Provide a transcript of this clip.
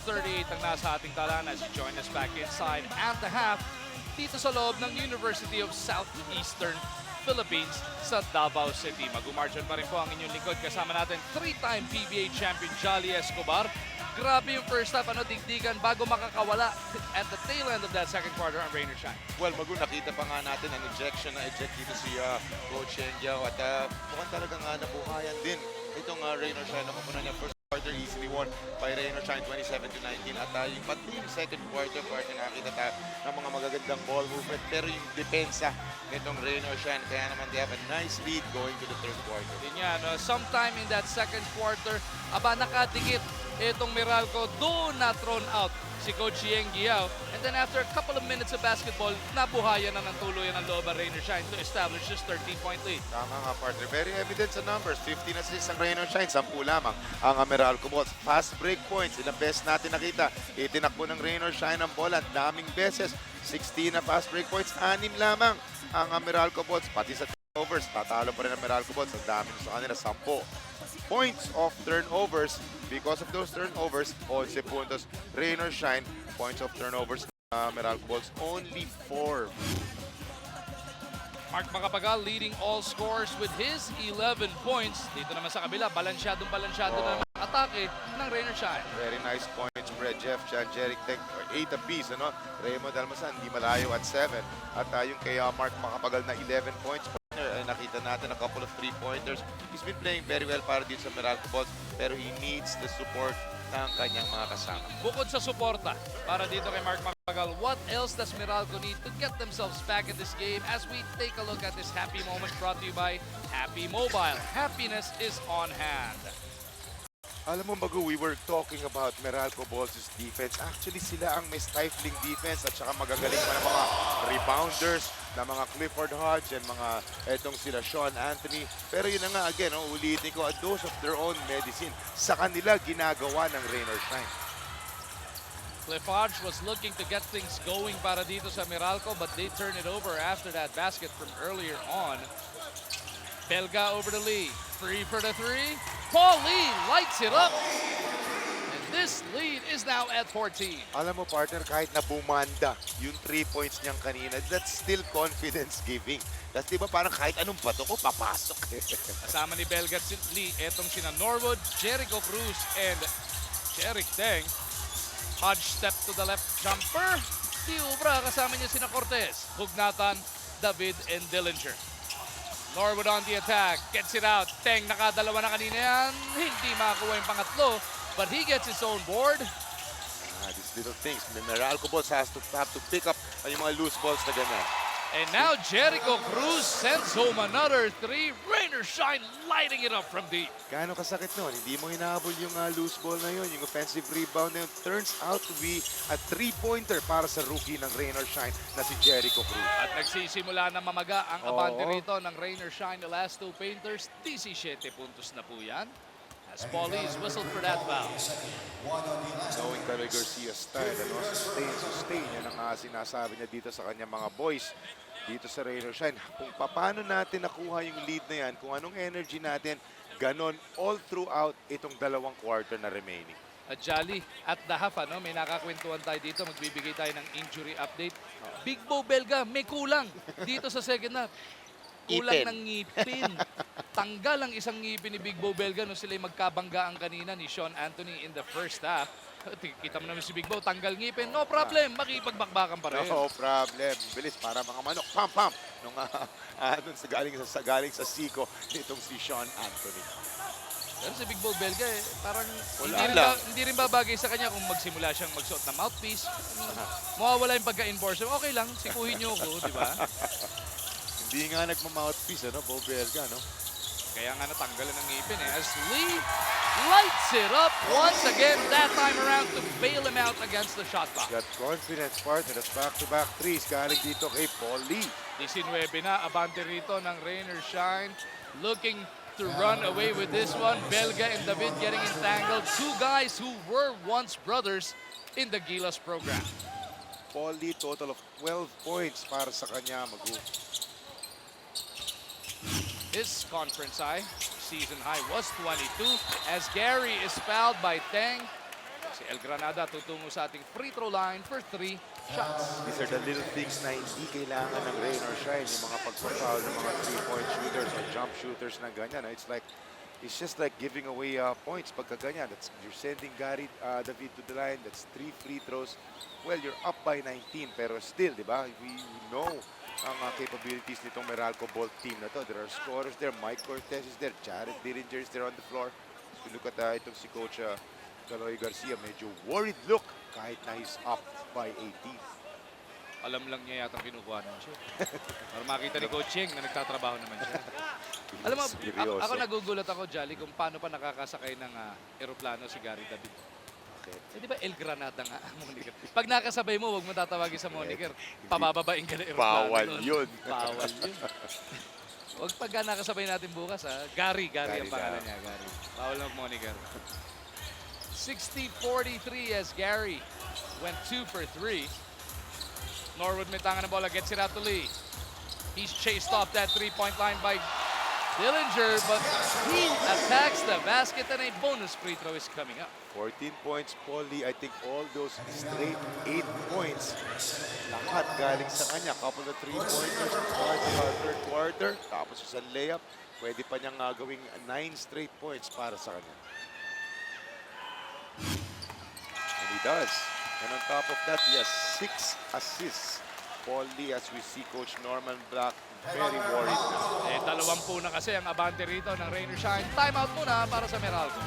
138 ang nasa ating talaan as you join us back inside at the half dito sa loob ng University of Southeastern Philippines sa Davao City. Mag-umarjan pa rin po ang inyong lingkod. Kasama natin 3-time PBA champion Jolly Escobar. Grabe yung first half, digdigan bago makakawala at the tail end of that second quarter ang Rain or Shine. Well, nakita pa nga natin ang ejection na eject dito si Coach Engiao at mukhang talagang nabuhayan din itong Rain or Shine. Nakupunan niya first quarter easily won by Rain or Shine 27-19 at yung pati yung second quarter nakita tayo ng mga magagandang ball movement pero yung depensa nitong Rain or Shine kaya naman they have a nice lead going to the third quarter. Yun yan, sometime in that second quarter, nakadikit itong Meralco, doon na thrown out si Coach Yeng Giao. And then after a couple of minutes of basketball, nabuhayan na ng tuluyan ng loob ang Rain or Shine to establish this 13-point lead. Tama nga partner, very evident sa numbers. 15 assists ang Rain or Shine, 10 lamang ang Meralco Balls. Fast break points, ilang beses natin nakita. Itinakbo ng Rain or Shine ang bola, daming beses. 16 na fast break points, 6 lamang ang Meralco Balls. Pati sa turnovers, tatalo pa rin ang Meralco Balls. Ang dami sa kanila, 10 points of turnovers. Because of those turnovers, 11 puntos. Rain or Shine, points of turnovers. Meralco Balls, only 4. Mark Macapagal leading all scores with his 11 points. Dito naman sa kabila, balansyadong na atake ng Rain or Shine. Very nice points, Brett Jeff, Chan, Jeric Tech, 8 apiece. Raymond Almasan, di malayo at 7. At yung kay Mark Macapagal na 11 points. Nakita natin a couple of 3-pointers. He's been playing very well para din sa Meralco Balls, pero he needs the support ng kanyang mga kasama. Bukod sa suporta para dito kay Mark Macapagal, what else does Meralco need to get themselves back in this game as we take a look at this happy moment brought to you by Happy Mobile. Happiness is on hand. Alam mo, Bago, we were talking about Meralco Balls' defense. Actually, sila ang may stifling defense at saka magagaling pa ng mga rebounders na mga Clifford Hodge and mga etong sila Sean Anthony. Pero yun na nga, again, ulitin ko, a dose of their own medicine. Sa kanila, ginagawa ng Rain or Shine. Cliff Hodge was looking to get things going para dito sa Meralco, but they turn it over after that basket from earlier on. Belga over to Lee. Free for the three. Paul Lee lights it up. And this lead is now at 14. Alam mo, partner, kahit na bumanda yung 3 points niyang kanina, that's still confidence giving. Kasi diba parang kahit anong bato ko, papasok. Kasama ni Belga at Lee, etong sina Norwood, Jericho Cruz, and Jeric Teng. Hodge step to the left jumper. Tiubra, kasama niya sina Cortez, Hugnatan, David, and Dillinger. Norwood on the attack, gets it out. Teng nakadalawa na kanina yan. Hindi makakuha yung pangatlo, but he gets his own board. These little things. Meralco Balls have to pick up yung mga loose balls na ganyan. And now Jericho Cruz sends home another three. Rain or Shine lighting it up from deep. Gaano kasakit nun? Hindi mo hinahabol yung loose ball na yun, yung offensive rebound na yun. Turns out to be a 3-pointer para sa rookie ng Rain or Shine na si Jericho Cruz. At nagsisimula na mamaga ang abante rito ng Rain or Shine. The last two painters, 17 puntos na po yan. As Pauli's whistled for that foul. Knowing Barry Garcia's style, sustain. Yan ang sinasabi niya dito sa kanyang mga boys dito sa Rain or Shine. Kung paano natin nakuha yung lead na yan, kung anong energy natin, ganon all throughout itong 2 quarter na remaining. At Jolly, at the half, may nakakwentuhan tayo dito. Magbibigay tayo ng injury update. Big Bo Belga, may kulang dito sa second half. Kulang ng ngipin. Tanggal ang isang ngipin ni Big Bo Belga nung sila'y magkabanggaan kanina ni Sean Anthony in the first half. Kita mo naman si Big Bo, tanggal ngipin. No problem, makipagbakbakan pa rin. No problem. Bilis para mga manok. Pam! Nung galing sa siko nitong si Sean Anthony. Pero si Big Bo Belga, parang hindi rin babagay sa kanya kung magsimula siyang magsuot na mouthpiece. Mawawala yung pagka-enforcer. Okay lang, sikuhin niyo ako, di ba? Hindi nga nagma-mouthpiece, Bo Belga, Kaya nga natanggalan ng ngipin as Lee lights it up once again, that time around to bail him out against the shot clock. Got confidence, partner. That's back-to-back threes. Galing dito kay Paul Lee. 19 na, abante rito ng Rain or Shine. Looking to run away with this one. Belga and David getting entangled. Two guys who were once brothers in the Gilas program. Paul Lee, total of 12 points para sa kanya. His conference season high was 22 as Gary is fouled by Teng. Si El Granada tutungo sa ating free throw line for 3 shots. These are the little things na hindi kailangan ng rain or shine. Yung mga pagpa-foul ng mga 3-point shooters or jump shooters na ganyan. It's just like giving away points pagka ganyan. You're sending Gary David to the line. That's 3 free throws. Well, you're up by 19. Pero still, di ba? We know ang capabilities nitong Meralco Bolt team na to. There are scorers there. Mike Cortez is there. Jared Dillinger is there on the floor. If you look at itong si Coach Galoy Garcia, medyo worried look kahit na he's up by 18. Alam lang niya yata kinukuha ng shoot. Para makita ni Coach Cheng na nagtatrabaho naman siya. Alam mo, Seryoso. ako nagugulat ako, Jolly, kung paano pa nakakasakay ng eroplano si Gary David. Okay. Eh, di ba El Granada nga ang moniker? Pag nakasabay mo, huwag mo tatawagin sa moniker. Pabababain ka ng eroplano. Bawal nun. yun. Bawal yun. Huwag pagka nakasabay natin bukas, ha? Gary ang pangalan niya, Gary. Bawal ng moniker. 60-43 as Gary went 2 for 3. Norwood may tangan ng bola, gets it out to Lee. He's chased off that three-point line by Dillinger, but he attacks the basket and a bonus free throw is coming up. 14 points, Paul Lee. I think all those straight 8 points, lahat galing sa kanya. Couple of 3-pointers, third quarter, tapos sa layup, pwede pa niyang gawing 9 straight points para sa kanya. And he does. And on top of that, he has 6 assists. Paul Lee, as we see Coach Norman Black, very worried now. Eh, 20 na kasi ang abante rito ng Rain or Shine. Timeout muna para sa Meralco.